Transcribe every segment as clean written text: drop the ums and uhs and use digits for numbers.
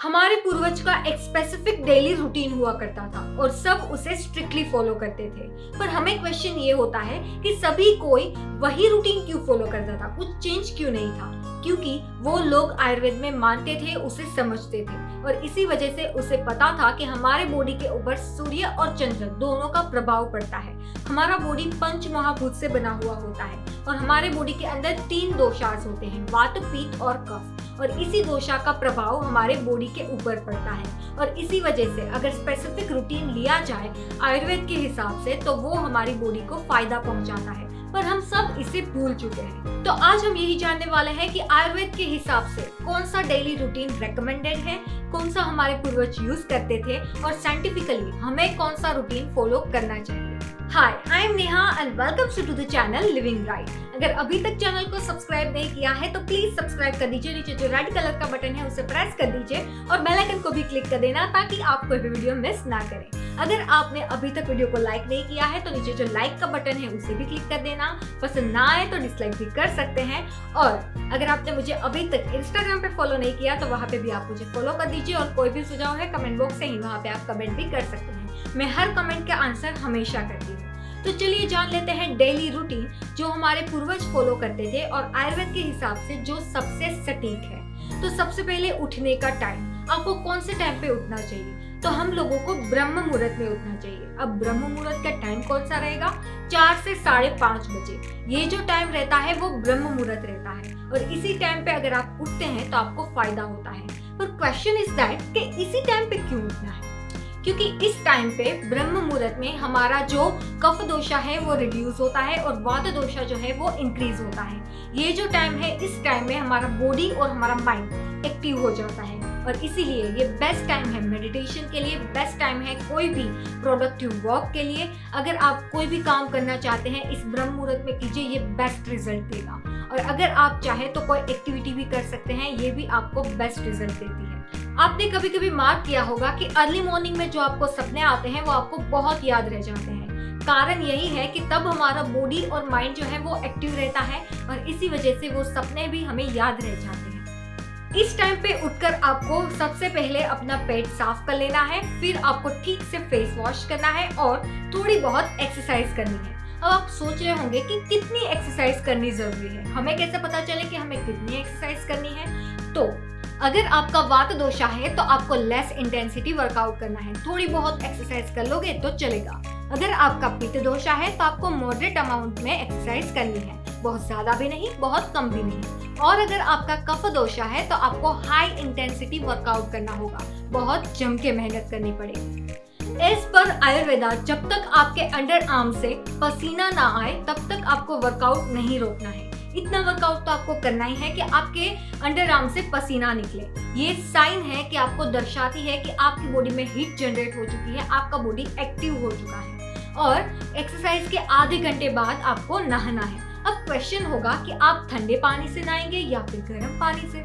हमारे पूर्वज का एक स्पेसिफिक डेली रूटीन हुआ करता था और सब उसे स्ट्रिक्टली फॉलो करते थे। पर हमें क्वेश्चन ये होता है कि सभी कोई वही रूटीन क्यों फॉलो करता था, कुछ चेंज क्यों नहीं था? क्योंकि वो लोग आयुर्वेद में मानते थे, उसे समझते थे और इसी वजह से उसे पता था कि हमारे बॉडी के ऊपर सूर्य और चंद्र दोनों का प्रभाव पड़ता है। हमारा बॉडी पंच महाभूत से बना हुआ होता है और हमारे बॉडी के अंदर 3 दोषास होते हैं, वात, पित्त और कफ, और इसी दोषा का प्रभाव हमारे बॉडी के ऊपर पड़ता है। और इसी वजह से अगर स्पेसिफिक रूटीन लिया जाए आयुर्वेद के हिसाब से तो वो हमारी बॉडी को फायदा पहुंचाता है, पर हम सब इसे भूल चुके हैं। तो आज हम यही जानने वाले हैं कि आयुर्वेद के हिसाब से कौन सा डेली रूटीन रेकमेंडेड है, कौन सा हमारे पूर्वज यूज करते थे और साइंटिफिकली हमें कौन सा रूटीन फॉलो करना चाहिए। Hi, I am Neha and welcome to the channel living right. अगर अभी तक चैनल को सब्सक्राइब नहीं किया है तो प्लीज सब्सक्राइब कर दीजिए। नीचे जो रेड कलर का बटन है उसे प्रेस कर दीजिए और बेल आइकन को भी क्लिक कर देना ताकि आप कोई भी वीडियो मिस ना करें। अगर आपने अभी तक वीडियो को लाइक नहीं किया है तो नीचे जो लाइक का बटन है उसे भी क्लिक कर देना। पसंद ना आए तो डिसलाइक भी कर सकते हैं। और अगर आपने मुझे अभी तक इंस्टाग्राम पे फॉलो नहीं किया तो वहाँ पे भी आप मुझे फॉलो कर दीजिए और कोई भी सुझाव है कमेंट बॉक्स से ही वहाँ पे आप कमेंट भी कर सकते हैं। मैं हर कमेंट का आंसर हमेशा करती हूँ। तो चलिए जान लेते हैं डेली रूटीन जो हमारे पूर्वज फॉलो करते थे और आयुर्वेद के हिसाब से जो सबसे सटीक है। तो सबसे पहले उठने का टाइम, आपको कौन से टाइम पे उठना चाहिए? तो हम लोगों को ब्रह्म मुहूर्त में उठना चाहिए। अब ब्रह्म मुहूर्त का टाइम कौन सा रहेगा? 4 से 5:30 बजे। ये जो टाइम रहता है वो ब्रह्म मुहूर्त रहता है और इसी टाइम पे अगर आप उठते हैं तो आपको फायदा होता है। पर क्वेश्चन इज दैट कि इसी टाइम पे क्यों उठना है? क्योंकि इस टाइम पे ब्रह्म मुहूर्त में हमारा जो कफ दोषा है वो रिड्यूस होता है और वात दोषा जो है वो इंक्रीज होता है। ये जो टाइम है, इस टाइम में हमारा बॉडी और हमारा माइंड एक्टिव हो जाता है और इसीलिए ये बेस्ट टाइम है मेडिटेशन के लिए, बेस्ट टाइम है कोई भी प्रोडक्टिव वर्क के लिए। अगर आप कोई भी काम करना चाहते हैं इस ब्रह्म मुहूर्त में कीजिए, ये बेस्ट रिजल्ट देगा। और अगर आप चाहें तो कोई एक्टिविटी भी कर सकते हैं, ये भी आपको बेस्ट रिजल्ट देती है। आपने कभी कभी मार्क किया होगा कि अर्ली मॉर्निंग में जो आपको सपने आते हैं वो आपको बहुत याद रह जाते हैं। कारण यही है कि तब हमारा बॉडी और माइंड जो है वो एक्टिव रहता है और इसी वजह से वो सपने भी हमें याद रह जाते हैं। इस टाइम पे उठकर आपको सबसे पहले अपना पेट साफ कर लेना है, फिर आपको ठीक से फेस वॉश करना है और थोड़ी बहुत एक्सरसाइज करनी है। अब आप सोच रहे होंगे कि कितनी एक्सरसाइज करनी जरूरी है, हमें कैसे पता चले कि हमें कितनी एक्सरसाइज करनी है? तो अगर आपका वात दोषा है तो आपको लेस इंटेंसिटी वर्कआउट करना है, थोड़ी बहुत एक्सरसाइज कर लोगे तो चलेगा। अगर आपका पित्त दोषा है तो आपको मॉडरेट अमाउंट में एक्सरसाइज करनी है, बहुत ज्यादा भी नहीं, बहुत कम भी नहीं। और अगर आपका कफ दोषा है तो आपको हाई इंटेंसिटी वर्कआउट करना होगा, बहुत जम के मेहनत करनी पड़ेगी। एज पर आयुर्वेदा जब तक आपके अंडर आर्म से पसीना ना आए तब तक आपको वर्कआउट नहीं रोकना है। इतना वर्कआउट तो आपको करना ही है कि आपके अंडर आर्म से पसीना निकले। ये साइन है कि आपको दर्शाती है कि आपकी बॉडी में हीट जनरेट हो चुकी है, आपका बॉडी एक्टिव हो चुका है। और एक्सरसाइज के आधे घंटे बाद आपको नहाना है। अब क्वेश्चन होगा कि आप ठंडे पानी से नहाएंगे या फिर गर्म पानी से?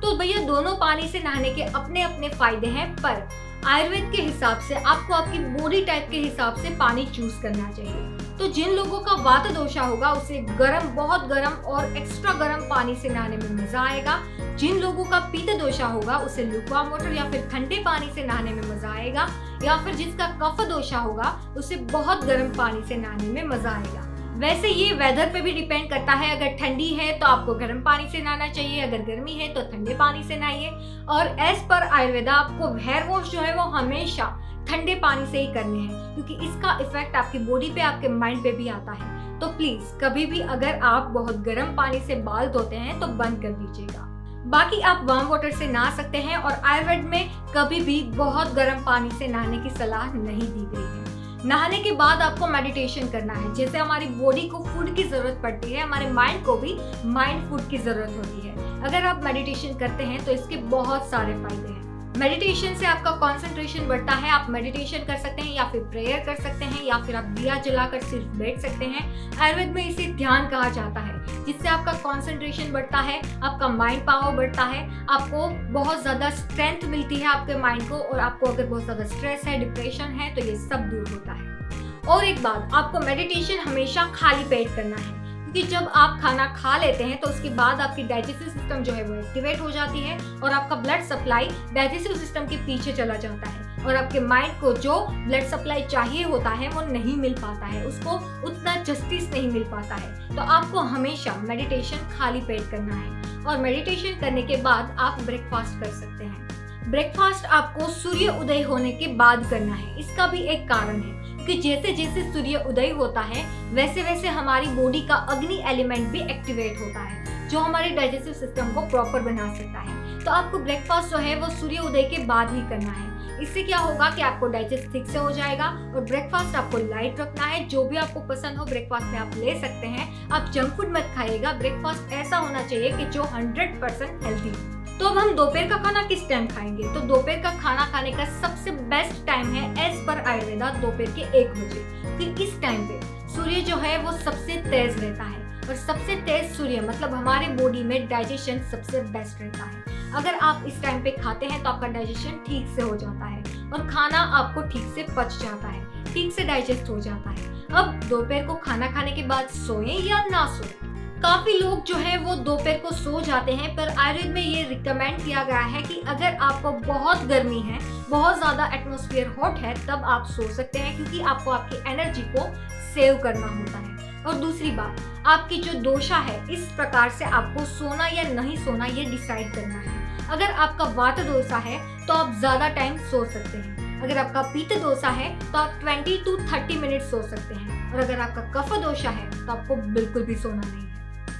तो भैया दोनों पानी से नहाने के अपने अपने फायदे हैं, पर आयुर्वेद के हिसाब से आपको आपकी बॉडी टाइप के हिसाब से पानी चूज करना चाहिए। तो जिन लोगों का वात दोषा होगा उसे गर्म, बहुत गर्म और एक्स्ट्रा गर्म पानी से नहाने में मजा आएगा। जिन लोगों का पित्त दोषा होगा उसे लुकवार्म वाटर या फिर ठंडे पानी से नहाने में मजा आएगा। या फिर जिसका कफ दोषा होगा उसे बहुत गर्म पानी से नहाने में मजा आएगा। वैसे ये वेदर पे भी डिपेंड करता है, अगर ठंडी है तो आपको गर्म पानी से नहाना चाहिए, अगर गर्मी है तो ठंडे पानी से नहाइए। और एज पर आयुर्वेदा आपको हेयर वॉश जो है वो हमेशा ठंडे पानी से ही करने हैं, क्योंकि इसका इफेक्ट आपकी बॉडी पे, आपके माइंड पे भी आता है। तो प्लीज कभी भी अगर आप बहुत गर्म पानी से बाल धोते हैं तो बंद कर दीजिएगा। बाकी आप वार्म वाटर से नहा सकते हैं और आयुर्वेद में कभी भी बहुत गर्म पानी से नहाने की सलाह नहीं दी गई है। नहाने के बाद आपको मेडिटेशन करना है। जैसे हमारी बॉडी को फूड की जरूरत पड़ती है, हमारे माइंड को भी माइंड फूड की जरूरत होती है। अगर आप मेडिटेशन करते हैं तो इसके बहुत सारे फायदे हैं। मेडिटेशन से आपका कंसंट्रेशन बढ़ता है। आप मेडिटेशन कर सकते हैं या फिर प्रेयर कर सकते हैं या फिर आप दिया जलाकर सिर्फ बैठ सकते हैं। आयुर्वेद में इसे ध्यान कहा जाता है, जिससे आपका कंसंट्रेशन बढ़ता है, आपका माइंड पावर बढ़ता है, आपको बहुत ज्यादा स्ट्रेंथ मिलती है आपके माइंड को, और आपको अगर बहुत ज्यादा स्ट्रेस है, डिप्रेशन है तो ये सब दूर होता है। और एक बात, आपको मेडिटेशन हमेशा खाली पेट करना है, कि जब आप खाना खा लेते हैं तो उसके बाद आपकी डाइजेस्टिव सिस्टम जो है वो एक्टिवेट हो जाती है और आपका ब्लड सप्लाई डाइजेस्टिव सिस्टम के पीछे चला जाता है और आपके माइंड को जो ब्लड सप्लाई चाहिए होता है वो नहीं मिल पाता है, उसको उतना जस्टिस नहीं मिल पाता है। तो आपको हमेशा मेडिटेशन खाली पेट करना है और मेडिटेशन करने के बाद आप ब्रेकफास्ट कर सकते हैं। ब्रेकफास्ट आपको सूर्य उदय होने के बाद करना है। इसका भी एक कारण है कि जैसे जैसे सूर्य उदय होता है वैसे वैसे हमारी बॉडी का अग्नि एलिमेंट भी एक्टिवेट होता है जो हमारे डाइजेस्टिव सिस्टम को प्रॉपर बना सकता है। तो आपको ब्रेकफास्ट जो है वो सूर्य उदय के बाद ही करना है। इससे क्या होगा कि आपको डाइजेस्ट ठीक से हो जाएगा और ब्रेकफास्ट आपको लाइट रखना है। जो भी आपको पसंद हो ब्रेकफास्ट में आप ले सकते हैं। आप जंक फूड मत खाइएगा। ब्रेकफास्ट ऐसा होना चाहिए कि जो 100% हेल्दी हो। तो अब हम दोपहर का खाना किस टाइम खाएंगे? तो दोपहर का खाना खाने का सबसे बेस्ट टाइम है एज पर आयुर्वेदा दोपहर के 1 बजे, क्योंकि इस टाइम पे सूर्य जो है वो सबसे तेज रहता है और सबसे तेज सूर्य मतलब हमारे बॉडी में डाइजेशन सबसे बेस्ट रहता है। अगर आप इस टाइम पे खाते हैं तो आपका डाइजेशन ठीक से हो जाता है और खाना आपको ठीक से पच जाता है, ठीक से डाइजेस्ट हो जाता है। अब दोपहर को खाना खाने के बाद सोएं या ना सोएं? काफी लोग जो है वो दोपहर को सो जाते हैं, पर आयुर्वेद में ये रिकमेंड किया गया है कि अगर आपको बहुत गर्मी है, बहुत ज्यादा एटमॉस्फेयर हॉट है, तब आप सो सकते हैं, क्योंकि आपको आपकी एनर्जी को सेव करना होता है। और दूसरी बात, आपकी जो दोषा है इस प्रकार से आपको सोना या नहीं सोना ये डिसाइड करना है। अगर आपका वात दोषा है तो आप ज्यादा टाइम सो सकते हैं। अगर आपका पित्त दोषा है तो आप 20 to 30 मिनट सो सकते हैं और अगर आपका कफ दोषा है तो आपको बिल्कुल भी सोना नहीं है।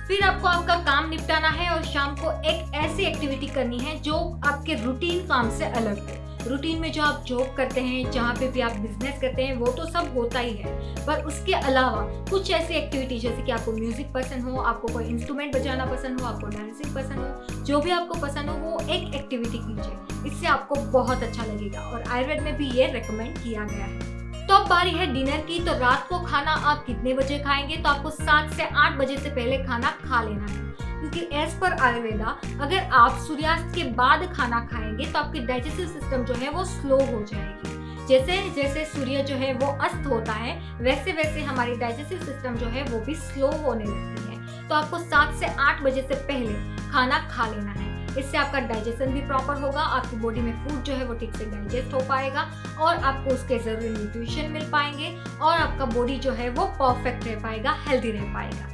फिर आपको आपका काम निपटाना है और शाम को एक ऐसी एक्टिविटी करनी है जो आपके रूटीन काम से अलग है। रूटीन में जो आप जॉब करते हैं, जहाँ पे भी आप बिजनेस करते हैं, वो तो सब होता ही है, पर उसके अलावा कुछ ऐसी एक्टिविटी जैसे कि आपको म्यूजिक पसंद हो, आपको कोई इंस्ट्रूमेंट बजाना पसंद हो, आपको डांसिंग पसंद हो, जो भी आपको पसंद हो वो एक एक्टिविटी कीजिए। इससे आपको बहुत अच्छा लगेगा और आयुर्वेद में भी ये रिकमेंड किया गया है। तो अब बारी है डिनर की। तो रात को खाना आप कितने बजे खाएंगे? तो आपको 7 से 8 बजे से पहले खाना खा लेना है, क्योंकि एज पर आयुर्वेदा अगर आप सूर्यास्त के बाद खाना खाएंगे तो आपकी डाइजेस्टिव सिस्टम जो है वो स्लो हो जाएगी। जैसे जैसे सूर्य जो है वो अस्त होता है वैसे वैसे हमारी डाइजेस्टिव सिस्टम जो है वो भी स्लो होने लगती है। तो आपको 7 से 8 बजे से पहले खाना खा लेना है। इससे आपका डाइजेशन भी प्रॉपर होगा, आपकी बॉडी में फूड जो है वो ठीक से डाइजेस्ट हो पाएगा और आपको उसके जरूरी न्यूट्रिशन मिल पाएंगे और आपका बॉडी जो है वो परफेक्ट रह पाएगा, हेल्दी रह पाएगा।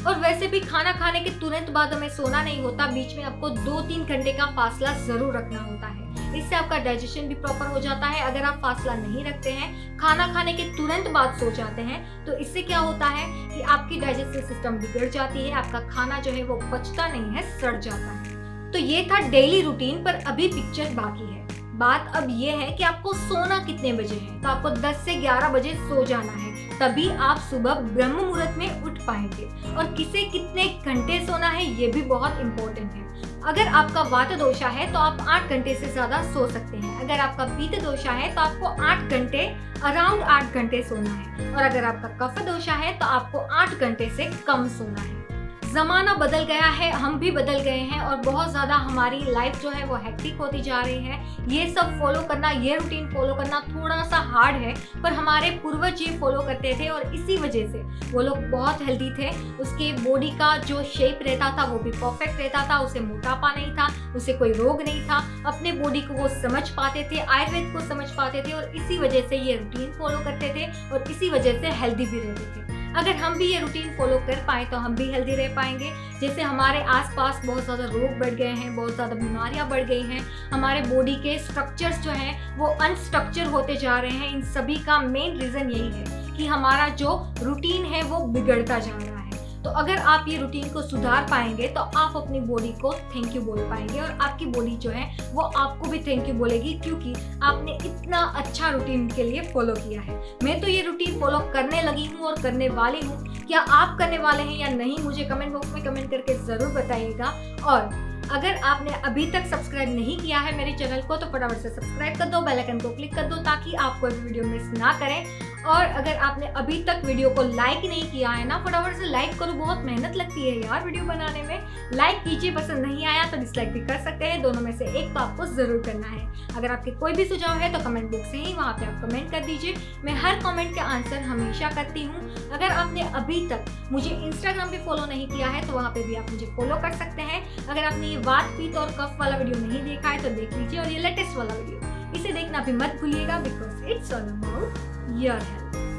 और वैसे भी खाना खाने के तुरंत बाद हमें सोना नहीं होता, बीच में आपको 2-3 घंटे का फासला जरूर रखना होता है। इससे आपका डाइजेशन भी प्रॉपर हो जाता है। अगर आप फासला नहीं रखते हैं, खाना खाने के तुरंत बाद सो जाते हैं, तो इससे क्या होता है कि आपकी डाइजेस्टिव सिस्टम बिगड़ जाती है, आपका खाना जो है वो पचता नहीं है, सड़ जाता है। तो ये था डेली रूटीन, पर अभी पिक्चर बाकी है। बात अब ये है कि आपको सोना कितने बजे है। तो आपको 10 से 11 बजे सो जाना है, तभी आप सुबह ब्रह्म मुहूर्त में उठ पाएंगे। और किसे कितने घंटे सोना है ये भी बहुत इंपॉर्टेंट है। अगर आपका वात दोषा है तो आप 8 घंटे से ज्यादा सो सकते हैं। अगर आपका पित्त दोषा है तो आपको 8 घंटे, अराउंड 8 घंटे सोना है। और अगर आपका कफ दोषा है तो आपको 8 घंटे से कम सोना है। जमाना बदल गया है, हम भी बदल गए हैं और बहुत ज्यादा हमारी लाइफ जो है वो हेक्टिक होती जा रही है। ये सब फॉलो करना, ये रूटीन फॉलो करना थोड़ा सा हार्ड है, पर हमारे पूर्वज ये फॉलो करते थे और इसी वजह से वो लोग बहुत हेल्दी थे। उसके बॉडी का जो शेप रहता था वो भी परफेक्ट रहता था, उसे मोटापा नहीं था, उसे कोई रोग नहीं था। अपने बॉडी को वो समझ पाते थे, आयुर्वेद को समझ पाते थे और इसी वजह से ये रूटीन फॉलो करते थे और इसी वजह से हेल्दी भी रहते थे। अगर हम भी ये रूटीन फॉलो कर पाए तो हम भी हेल्दी रह पाएंगे। जैसे हमारे आसपास बहुत ज़्यादा रोग बढ़ गए हैं, बहुत ज़्यादा बीमारियां बढ़ गई हैं, हमारे बॉडी के स्ट्रक्चर्स जो हैं वो अनस्ट्रक्चर होते जा रहे हैं। इन सभी का मेन रीज़न यही है कि हमारा जो रूटीन है वो बिगड़ता जा रहा है। तो अगर आप ये रूटीन को सुधार पाएंगे तो आप अपनी बॉडी को थैंक यू बोल पाएंगे और आपकी बॉडी जो है वो आपको भी थैंक यू बोलेगी, क्योंकि आपने इतना अच्छा रूटीन के लिए फॉलो किया है। मैं तो ये रूटीन फॉलो करने लगी हूँ और करने वाली हूँ। क्या आप करने वाले हैं या नहीं, मुझे कमेंट बॉक्स में कमेंट करके ज़रूर बताइएगा। और अगर आपने अभी तक सब्सक्राइब नहीं किया है मेरे चैनल को तो फटाफट से सब्सक्राइब कर दो, बेल आइकन को क्लिक कर दो ताकि आप कोई भी वीडियो मिस ना करें। और अगर आपने अभी तक वीडियो को लाइक नहीं किया है ना, फटाफट से लाइक करो, बहुत मेहनत लगती है यार वीडियो बनाने में। लाइक कीजिए, पसंद नहीं आया तो डिसलाइक भी कर सकते हैं, दोनों में से एक तो आपको जरूर करना है। अगर आपके कोई भी सुझाव है तो कमेंट बॉक्स है, वहाँ पे आप कमेंट कर दीजिए, मैं हर कमेंट के आंसर हमेशा करती हूँ। अगर आपने अभी तक मुझे इंस्टाग्राम पे फॉलो नहीं किया है तो वहाँ पे भी आप मुझे फॉलो कर सकते हैं। अगर आपने ये वात पीत और कफ वाला वीडियो नहीं देखा है तो देख लीजिए, और ये लेटेस्ट वाला वीडियो इसे देखना भी मत भूलिएगा, because it's all about your health.